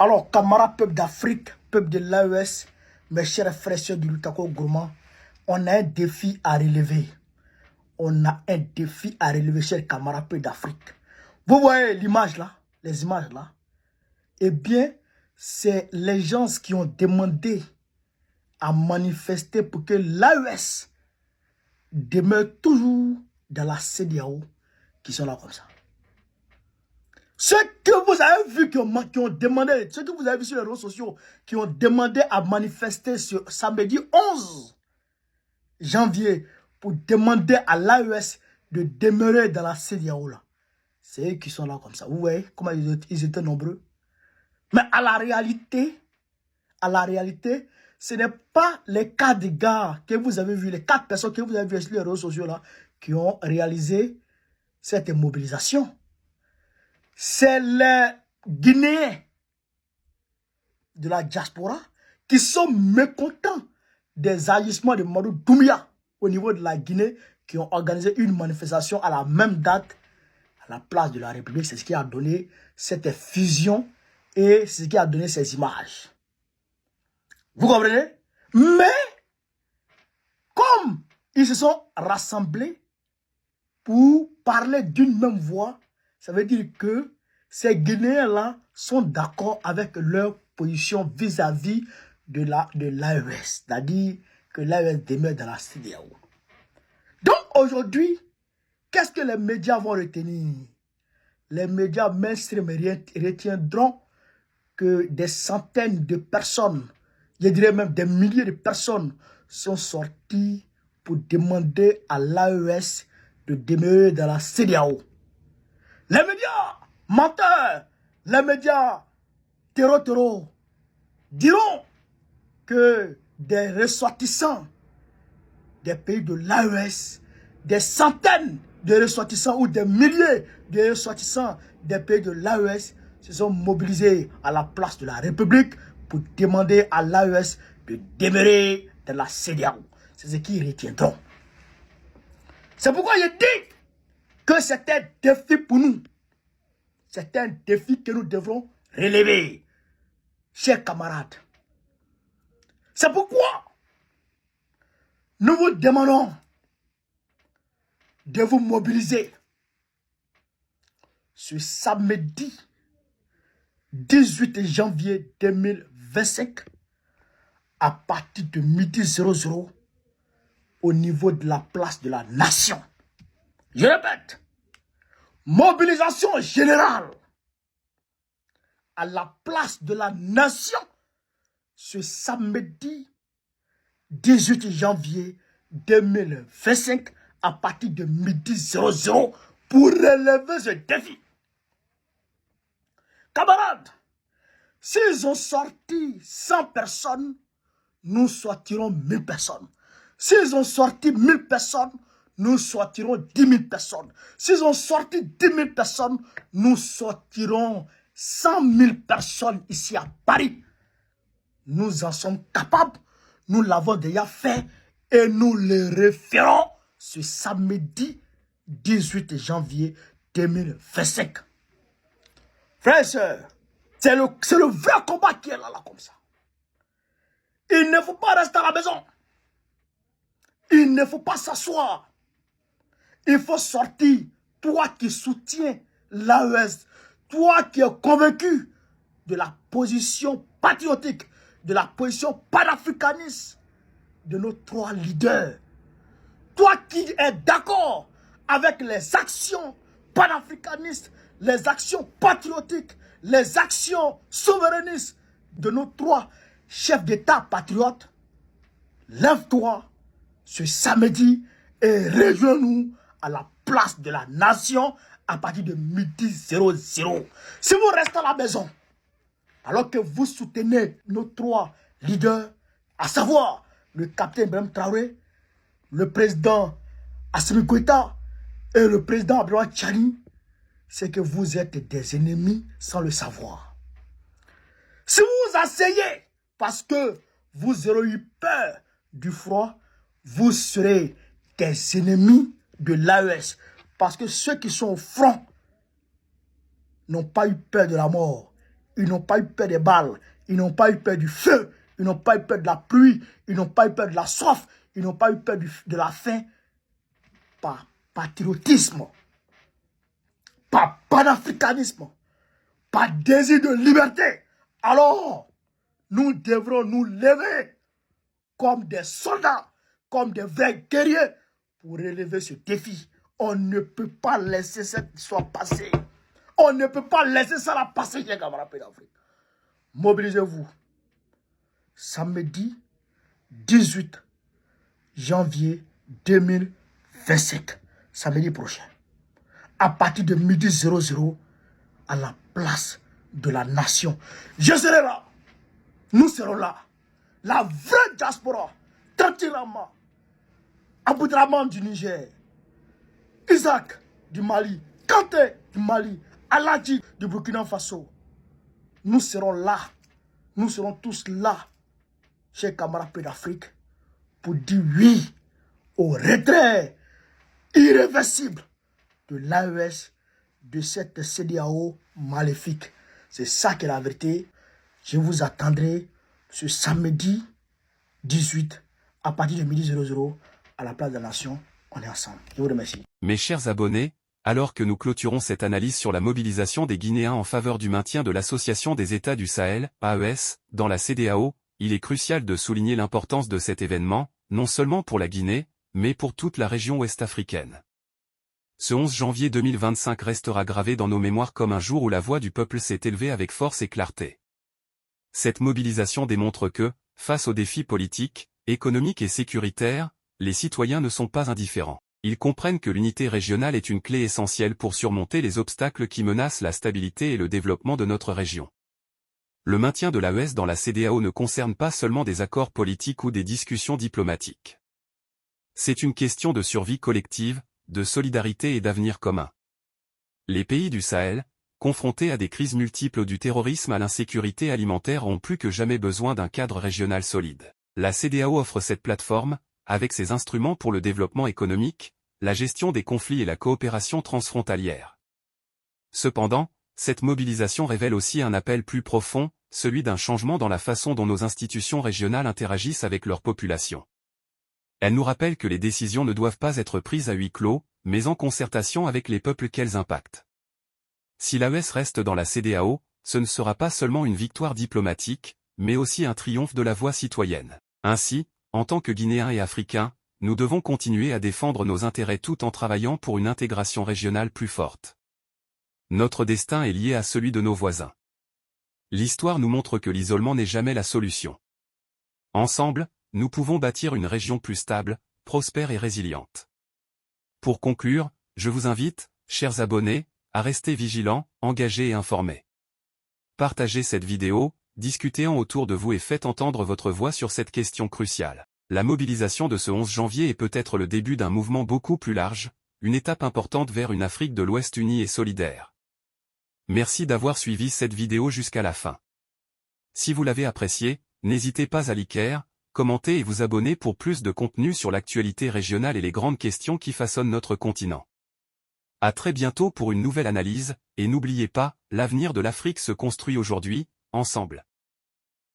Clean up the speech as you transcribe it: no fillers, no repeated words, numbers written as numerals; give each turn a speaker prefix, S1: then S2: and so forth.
S1: Alors, camarades peuple d'Afrique, peuple de l'AES, mes chers frères et sœurs du Lutako Gourmand, on a un défi à relever. On a un défi à relever, chers camarades peuple d'Afrique. Vous voyez l'image là, les images là? Eh bien, c'est les gens qui ont demandé à manifester pour que l'AES demeure toujours dans la CEDEAO qui sont là comme ça. Ceux que vous avez vu qui ont demandé, ceux que vous avez vu sur les réseaux sociaux, qui ont demandé à manifester ce samedi 11 janvier pour demander à l'AES de demeurer dans la CEDEAO là. C'est eux qui sont là comme ça. Vous voyez comment ils étaient nombreux. Mais à la réalité, ce n'est pas les 4 gars que vous avez vus, les 4 personnes que vous avez vues sur les réseaux sociaux là, qui ont réalisé cette mobilisation. C'est les Guinéens de la diaspora qui sont mécontents des agissements de Mamadou Doumbouya au niveau de la Guinée, qui ont organisé une manifestation à la même date à la place de la République. C'est ce qui a donné cette fusion et c'est ce qui a donné ces images. Vous comprenez? Mais, comme ils se sont rassemblés pour parler d'une même voix, ça veut dire que ces Guinéens-là sont d'accord avec leur position vis-à-vis de l'AES. C'est-à-dire que l'AES demeure dans la CEDEAO. Donc aujourd'hui, qu'est-ce que les médias vont retenir? Les médias mainstream retiendront que des centaines de personnes, je dirais même des milliers de personnes, sont sorties pour demander à l'AES de demeurer dans la CEDEAO. Les médias menteurs, les médias terreau diront que des ressortissants des pays de l'AES, des centaines de ressortissants ou des milliers de ressortissants des pays de l'AES se sont mobilisés à la place de la République pour demander à l'AES de demeurer dans la CEDEAO. C'est ce qu'ils retiendront. C'est pourquoi je dis que c'est un défi pour nous. C'est un défi que nous devrons relever, chers camarades. C'est pourquoi nous vous demandons de vous mobiliser ce samedi 18 janvier 2025 à partir de midi 00 au niveau de la place de la Nation. Je répète, mobilisation générale à la place de la Nation ce samedi 18 janvier 2025 à partir de midi 00 pour relever ce défi. Camarades, s'ils ont sorti 100 personnes, nous sortirons 1000 personnes. S'ils ont sorti 1000 personnes, nous sortirons 10 000 personnes. S'ils ont sorti 10 000 personnes, nous sortirons 100 000 personnes ici à Paris. Nous en sommes capables, nous l'avons déjà fait et nous le referons ce samedi 18 janvier 2025. Frères et sœurs, c'est le vrai combat qui est là comme ça. Il ne faut pas rester à la maison. Il ne faut pas s'asseoir. Il faut sortir. Toi qui soutiens l'AES, toi qui es convaincu de la position patriotique, de la position panafricaniste de nos 3 leaders. Toi qui es d'accord avec les actions panafricanistes, les actions patriotiques, les actions souverainistes de nos 3 chefs d'État patriotes, lève-toi ce samedi et rejoins-nous à la place de la Nation à partir de midi 00. Si vous restez à la maison, alors que vous soutenez nos 3 leaders, à savoir le capitaine Ibrahim Traoré, le président Assimi Goïta et le président Abdoulaye Tchani, c'est que vous êtes des ennemis sans le savoir. Si vous asseyez parce que vous aurez eu peur du froid, vous serez des ennemis de l'AES. Parce que ceux qui sont au front n'ont pas eu peur de la mort. Ils n'ont pas eu peur des balles. Ils n'ont pas eu peur du feu. Ils n'ont pas eu peur de la pluie. Ils n'ont pas eu peur de la soif. Ils n'ont pas eu peur de la faim. Par patriotisme. Par panafricanisme. Par désir de liberté. Alors, nous devrons nous lever comme des soldats, comme des vrais guerriers pour relever ce défi. On ne peut pas laisser cette histoire passer. On ne peut pas laisser ça la passer, les camarades d'Afrique. Mobilisez-vous. Samedi 18 janvier 2025. Samedi prochain. À partir de midi 00 à la place de la nation. Je serai là. Nous serons là. La vraie diaspora. Tantirama. Aboudraman du Niger. Isaac du Mali. Kanté du Mali. Aladji du Burkina Faso. Nous serons là. Nous serons tous là, chers camarades d'Afrique, pour dire oui au retrait irréversible de l'AES, de cette CEDEAO maléfique. C'est ça qui est la vérité. Je vous attendrai ce samedi 18 à partir de midi 00 à la place de la Nation. On est ensemble. Je vous remercie.
S2: Mes chers abonnés, alors que nous clôturons cette analyse sur la mobilisation des Guinéens en faveur du maintien de l'Association des États du Sahel, AES, dans la CEDEAO, il est crucial de souligner l'importance de cet événement, non seulement pour la Guinée, mais pour toute la région ouest-africaine. Ce 11 janvier 2025 restera gravé dans nos mémoires comme un jour où la voix du peuple s'est élevée avec force et clarté. Cette mobilisation démontre que, face aux défis politiques, économiques et sécuritaires, les citoyens ne sont pas indifférents. Ils comprennent que l'unité régionale est une clé essentielle pour surmonter les obstacles qui menacent la stabilité et le développement de notre région. Le maintien de l'AES dans la CEDEAO ne concerne pas seulement des accords politiques ou des discussions diplomatiques. C'est une question de survie collective, de solidarité et d'avenir commun. Les pays du Sahel, confrontés à des crises multiples du terrorisme à l'insécurité alimentaire, ont plus que jamais besoin d'un cadre régional solide. La CEDEAO offre cette plateforme, avec ses instruments pour le développement économique, la gestion des conflits et la coopération transfrontalière. Cependant, cette mobilisation révèle aussi un appel plus profond, celui d'un changement dans la façon dont nos institutions régionales interagissent avec leur population. Elle nous rappelle que les décisions ne doivent pas être prises à huis clos, mais en concertation avec les peuples qu'elles impactent. Si l'AES reste dans la CEDEAO, ce ne sera pas seulement une victoire diplomatique, mais aussi un triomphe de la voix citoyenne. Ainsi, en tant que Guinéens et Africains, nous devons continuer à défendre nos intérêts tout en travaillant pour une intégration régionale plus forte. Notre destin est lié à celui de nos voisins. L'histoire nous montre que l'isolement n'est jamais la solution. Ensemble, nous pouvons bâtir une région plus stable, prospère et résiliente. Pour conclure, je vous invite, chers abonnés, à rester vigilants, engagés et informés. Partagez cette vidéo, discutez-en autour de vous et faites entendre votre voix sur cette question cruciale. La mobilisation de ce 11 janvier est peut-être le début d'un mouvement beaucoup plus large, une étape importante vers une Afrique de l'Ouest unie et solidaire. Merci d'avoir suivi cette vidéo jusqu'à la fin. Si vous l'avez appréciée, n'hésitez pas à liker, commenter et vous abonner pour plus de contenu sur l'actualité régionale et les grandes questions qui façonnent notre continent. À très bientôt pour une nouvelle analyse, et n'oubliez pas, l'avenir de l'Afrique se construit aujourd'hui, ensemble.